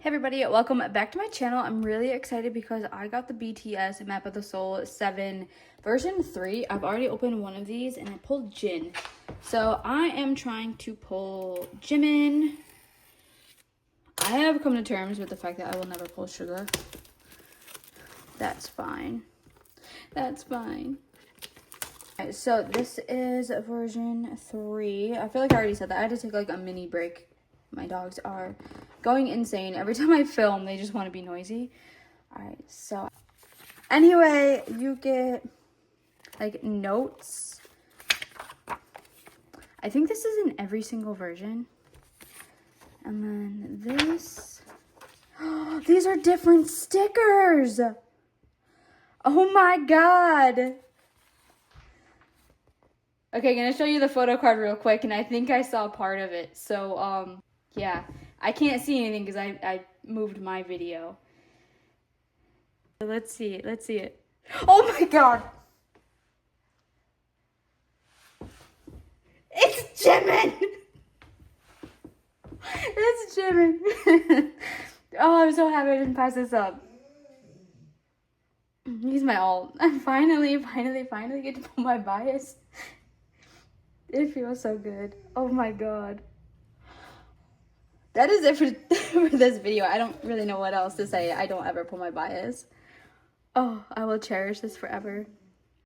Hey everybody, welcome back to my channel. I'm really excited because I got the BTS Map of the Soul 7 version 3. I've already opened one of these and I pulled Jin. So I am trying to pull Jimin. I have come to terms with the fact that I will never pull Suga. That's fine. That's fine. Alright, so this is version 3. I feel like I already said that. I had to take like a mini break. My dogs are going insane. Every time I film, they just want to be noisy. Alright, so anyway, you get like notes. I think this is in every single version. And then this. Oh, these are different stickers. Oh my god. Okay, I'm gonna show you the photo card real quick, and I think I saw part of it. So, yeah. I can't see anything because I moved my video. Let's see it. Let's see it. Oh my god! It's Jimin! It's Jimin! Oh, I'm so happy I didn't pass this up. He's my alt. I finally get to pull my bias. It feels so good. Oh my god. That is it for this video. I don't really know what else to say. I don't ever pull my bias. Oh, I will cherish this forever.